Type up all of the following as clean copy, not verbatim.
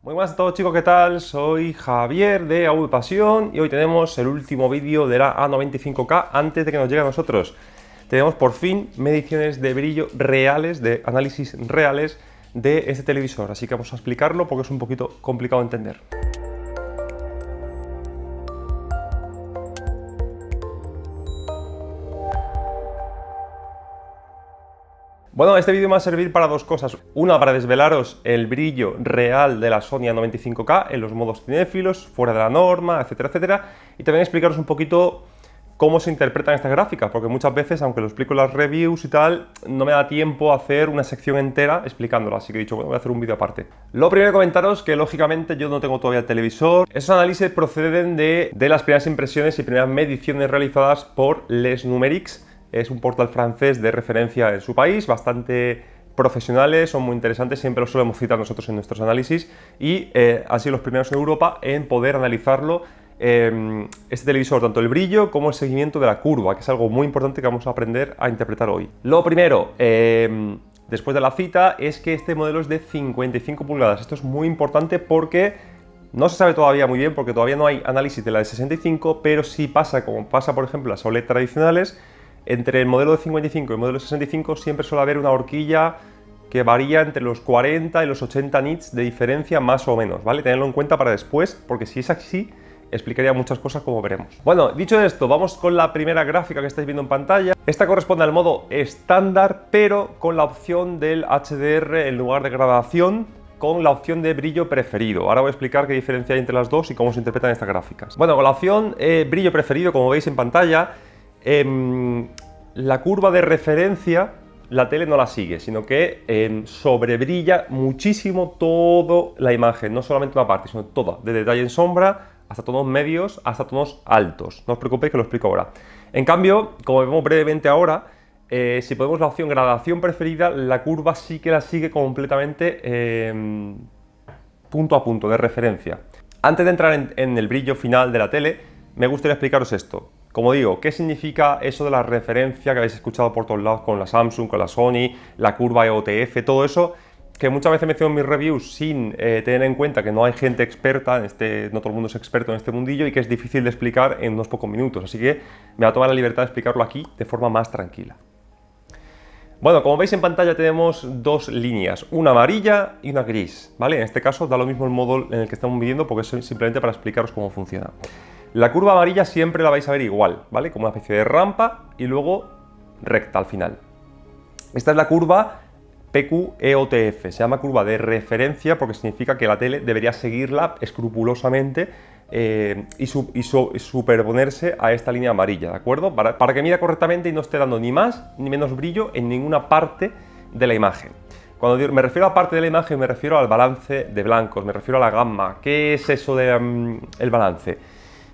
Muy buenas a todos chicos, ¿qué tal? Soy Javier de AV-Pasión y hoy tenemos el último vídeo de la A95K antes de que nos llegue a nosotros. Tenemos por fin mediciones de brillo reales, de análisis reales de este televisor, así que vamos a explicarlo porque es un poquito complicado de entender. Bueno, este vídeo me va a servir para dos cosas. Una, para desvelaros el brillo real de la Sony A95K en los modos cinéfilos, fuera de la norma, etcétera, etcétera. Y también explicaros un poquito cómo se interpretan estas gráficas, porque muchas veces, aunque lo explico en las reviews y tal, no me da tiempo a hacer una sección entera explicándolo, así que he dicho, bueno, voy a hacer un vídeo aparte. Lo primero, comentaros que lógicamente yo no tengo todavía el televisor. Esos análisis proceden de las primeras impresiones y primeras mediciones realizadas por Les Numériques. Es un portal francés de referencia en su país, bastante profesionales, son muy interesantes, siempre los solemos citar nosotros en nuestros análisis y han sido los primeros en Europa en poder analizarlo, este televisor, tanto el brillo como el seguimiento de la curva, que es algo muy importante que vamos a aprender a interpretar hoy. Lo primero, después de la cita, es que este modelo es de 55 pulgadas. Esto es muy importante porque no se sabe todavía muy bien, porque todavía no hay análisis de la de 65, pero sí pasa, como pasa por ejemplo en las OLED tradicionales. Entre el modelo de 55 y el modelo de 65 siempre suele haber una horquilla que varía entre los 40 y los 80 nits de diferencia más o menos, ¿vale? Tenedlo en cuenta para después, porque si es así, explicaría muchas cosas como veremos. Bueno, dicho esto, vamos con la primera gráfica que estáis viendo en pantalla. Esta corresponde al modo estándar, pero con la opción del HDR en lugar de gradación, con la opción de brillo preferido. Ahora voy a explicar qué diferencia hay entre las dos y cómo se interpretan estas gráficas. Bueno, con la opción brillo preferido, como veis en pantalla, la curva de referencia la tele no la sigue, sino que sobrebrilla muchísimo toda la imagen, no solamente una parte, sino toda, de detalle en sombra hasta tonos medios, hasta tonos altos. No os preocupéis que lo explico ahora. En cambio, como vemos brevemente ahora, si ponemos la opción gradación preferida, la curva sí que la sigue completamente punto a punto de referencia. Antes de entrar en el brillo final de la tele, me gustaría explicaros esto. Como digo, ¿qué significa eso de la referencia que habéis escuchado por todos lados con la Samsung, con la Sony, la curva EOTF, todo eso? Que muchas veces menciono en mis reviews sin tener en cuenta que no hay gente experta, no todo el mundo es experto en este mundillo y que es difícil de explicar en unos pocos minutos. Así que me voy a tomar la libertad de explicarlo aquí de forma más tranquila. Bueno, como veis en pantalla tenemos dos líneas, una amarilla y una gris, ¿vale? En este caso da lo mismo el modo en el que estamos midiendo porque es simplemente para explicaros cómo funciona. La curva amarilla siempre la vais a ver igual, ¿vale? Como una especie de rampa y luego recta al final. Esta es la curva PQ-EOTF, se llama curva de referencia porque significa que la tele debería seguirla escrupulosamente y superponerse a esta línea amarilla, ¿de acuerdo? Para que mida correctamente y no esté dando ni más ni menos brillo en ninguna parte de la imagen. Cuando me refiero a parte de la imagen me refiero al balance de blancos, me refiero a la gamma. ¿Qué es eso del balance?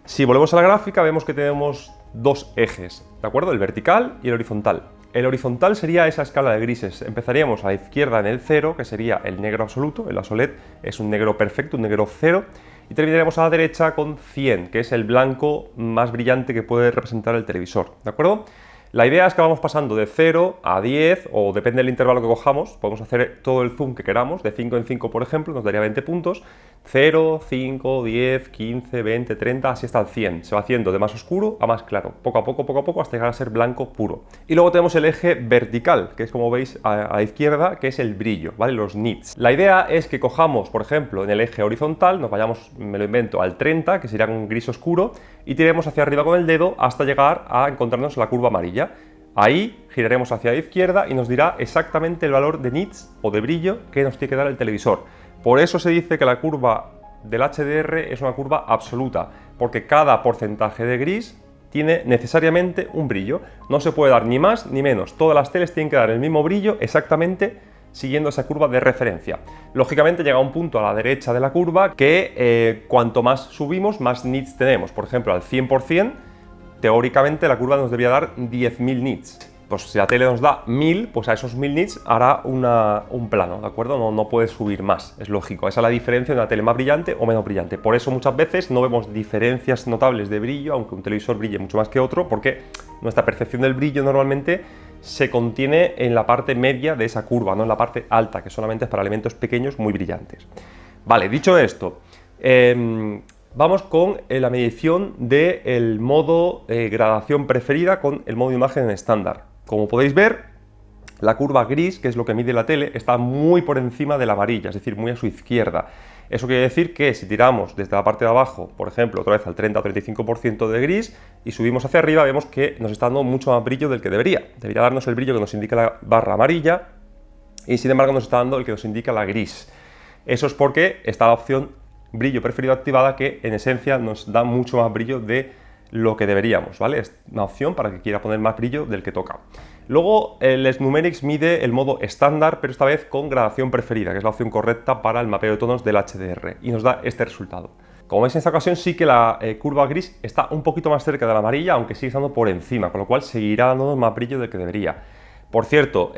Si volvemos a la gráfica vemos que tenemos dos ejes, ¿de acuerdo? El vertical y el horizontal. El horizontal sería esa escala de grises. Empezaríamos a la izquierda en el 0, que sería el negro absoluto. En la OLED es un negro perfecto, un negro 0. Y terminaremos a la derecha con 100, que es el blanco más brillante que puede representar el televisor, ¿de acuerdo? La idea es que vamos pasando de 0 a 10, o depende del intervalo que cojamos, podemos hacer todo el zoom que queramos, de 5 en 5 por ejemplo, nos daría 20 puntos, 0, 5, 10, 15, 20, 30, así hasta el 100. Se va haciendo de más oscuro a más claro, poco a poco, hasta llegar a ser blanco puro. Y luego tenemos el eje vertical, que es como veis a la izquierda, que es el brillo, ¿vale? Los nits. La idea es que cojamos, por ejemplo, en el eje horizontal, nos vayamos, me lo invento, al 30, que sería un gris oscuro, y tiremos hacia arriba con el dedo hasta llegar a encontrarnos la curva amarilla. Ahí giraremos hacia la izquierda y nos dirá exactamente el valor de nits o de brillo que nos tiene que dar el televisor. Por eso se dice que la curva del HDR es una curva absoluta, porque cada porcentaje de gris tiene necesariamente un brillo. No se puede dar ni más ni menos. Todas las teles tienen que dar el mismo brillo exactamente siguiendo esa curva de referencia. Lógicamente llega un punto a la derecha de la curva que cuanto más subimos, más nits tenemos. Por ejemplo, al 100%, teóricamente la curva nos debería dar 10.000 nits. Pues si la tele nos da 1000, pues a esos 1000 nits hará un plano, ¿de acuerdo? No puede subir más, es lógico. Esa es la diferencia de una tele más brillante o menos brillante. Por eso muchas veces no vemos diferencias notables de brillo, aunque un televisor brille mucho más que otro, porque nuestra percepción del brillo normalmente se contiene en la parte media de esa curva, no en la parte alta, que solamente es para elementos pequeños muy brillantes. Vale, dicho esto, vamos con la medición del modo gradación preferida con el modo de imagen estándar. Como podéis ver, la curva gris, que es lo que mide la tele, está muy por encima de la amarilla, es decir, muy a su izquierda. Eso quiere decir que si tiramos desde la parte de abajo, por ejemplo, otra vez al 30 o 35% de gris y subimos hacia arriba, vemos que nos está dando mucho más brillo del que debería. Debería darnos el brillo que nos indica la barra amarilla y sin embargo nos está dando el que nos indica la gris. Eso es porque está la opción brillo preferido activada, que en esencia nos da mucho más brillo de lo que deberíamos, ¿vale? Es una opción para que quiera poner más brillo del que toca. Luego el SNumerics mide el modo estándar, pero esta vez con gradación preferida, que es la opción correcta para el mapeo de tonos del HDR, y nos da este resultado. Como veis, en esta ocasión sí que la curva gris está un poquito más cerca de la amarilla, aunque sigue estando por encima, con lo cual seguirá dándonos más brillo del que debería. Por cierto,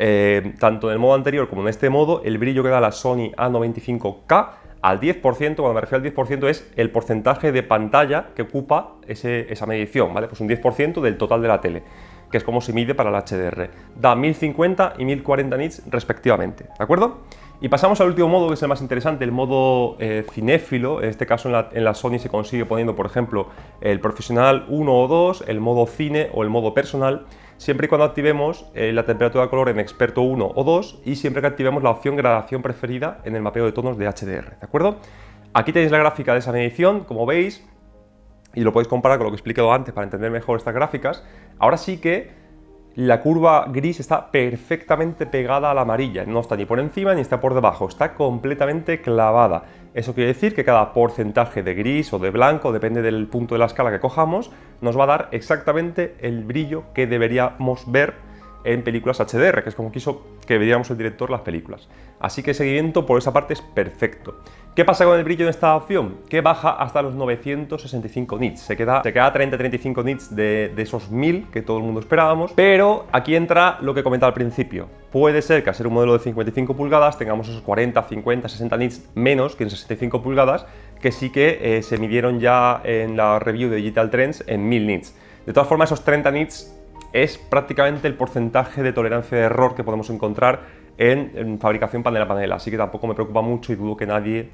tanto en el modo anterior como en este modo, el brillo que da la Sony A95K al 10%, cuando me refiero al 10%, es el porcentaje de pantalla que ocupa esa medición, ¿vale? Pues un 10% del total de la tele, que es como se mide para el HDR. Da 1050 y 1040 nits respectivamente, ¿de acuerdo? Y pasamos al último modo, que es el más interesante, el modo cinéfilo. En este caso en la Sony se consigue poniendo, por ejemplo, el profesional 1 o 2, el modo cine o el modo personal, siempre y cuando activemos la temperatura de color en experto 1 o 2 y siempre que activemos la opción gradación preferida en el mapeo de tonos de HDR, ¿de acuerdo? Aquí tenéis la gráfica de esa medición, como veis, y lo podéis comparar con lo que he explicado antes para entender mejor estas gráficas. Ahora sí que la curva gris está perfectamente pegada a la amarilla, no está ni por encima ni está por debajo, está completamente clavada. Eso quiere decir que cada porcentaje de gris o de blanco, depende del punto de la escala que cojamos, nos va a dar exactamente el brillo que deberíamos ver en películas HDR, que es como quiso que veríamos el director las películas. Así que el seguimiento por esa parte es perfecto. ¿Qué pasa con el brillo en esta opción? Que baja hasta los 965 nits. Se queda a 30-35 nits de esos 1000 que todo el mundo esperábamos, pero aquí entra lo que comentaba al principio. Puede ser que al ser un modelo de 55 pulgadas tengamos esos 40, 50, 60 nits menos que en 65 pulgadas, que sí que se midieron ya en la review de Digital Trends en 1000 nits. De todas formas, esos 30 nits es prácticamente el porcentaje de tolerancia de error que podemos encontrar en fabricación panel a panel, así que tampoco me preocupa mucho y dudo que nadie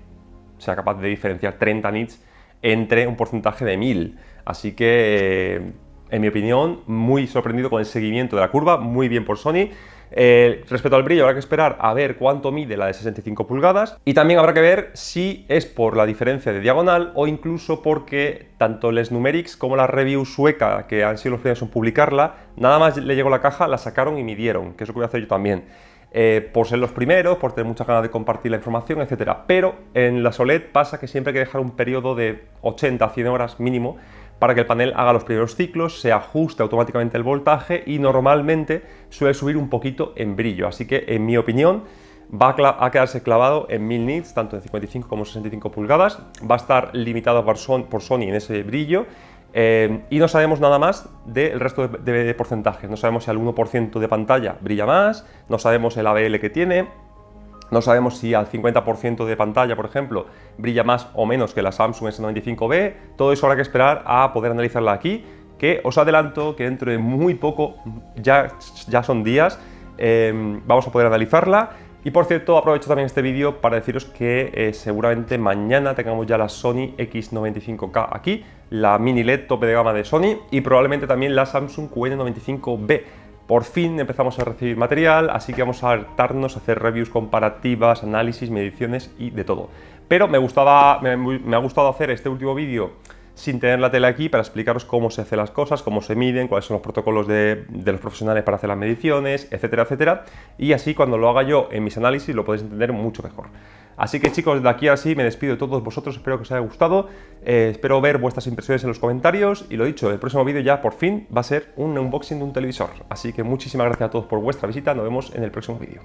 sea capaz de diferenciar 30 nits entre un porcentaje de 1000. Así que, en mi opinión, muy sorprendido con el seguimiento de la curva, muy bien por Sony. Respecto al brillo, habrá que esperar a ver cuánto mide la de 65 pulgadas y también habrá que ver si es por la diferencia de diagonal o incluso porque tanto el SNumerics como la review sueca, que han sido los primeros en publicarla, nada más le llegó la caja, la sacaron y midieron, que es lo que voy a hacer yo también. Por ser los primeros, por tener muchas ganas de compartir la información, etcétera. Pero en la OLED pasa que siempre hay que dejar un periodo de 80 a 100 horas mínimo para que el panel haga los primeros ciclos, se ajuste automáticamente el voltaje y normalmente suele subir un poquito en brillo. Así que, en mi opinión, va a quedarse clavado en 1000 nits, tanto en 55 como 65 pulgadas. Va a estar limitado por Sony en ese brillo. Y no sabemos nada más del resto de porcentajes. No sabemos si al 1% de pantalla brilla más, no sabemos el ABL que tiene, no sabemos si al 50% de pantalla, por ejemplo, brilla más o menos que la Samsung S95B. Todo eso habrá que esperar a poder analizarla aquí, que os adelanto que dentro de muy poco, ya son días, vamos a poder analizarla. Y por cierto, aprovecho también este vídeo para deciros que seguramente mañana tengamos ya la Sony X95K aquí, la mini LED tope de gama de Sony y probablemente también la Samsung QN95B. Por fin empezamos a recibir material, así que vamos a hartarnos a hacer reviews comparativas, análisis, mediciones y de todo. Pero me ha gustado hacer este último vídeo sin tener la tele aquí para explicaros cómo se hacen las cosas, cómo se miden, cuáles son los protocolos de los profesionales para hacer las mediciones, etcétera, etcétera. Y así cuando lo haga yo en mis análisis lo podéis entender mucho mejor. Así que chicos, de aquí así me despido de todos vosotros, espero que os haya gustado, espero ver vuestras impresiones en los comentarios y lo dicho, el próximo vídeo ya por fin va a ser un unboxing de un televisor. Así que muchísimas gracias a todos por vuestra visita, nos vemos en el próximo vídeo.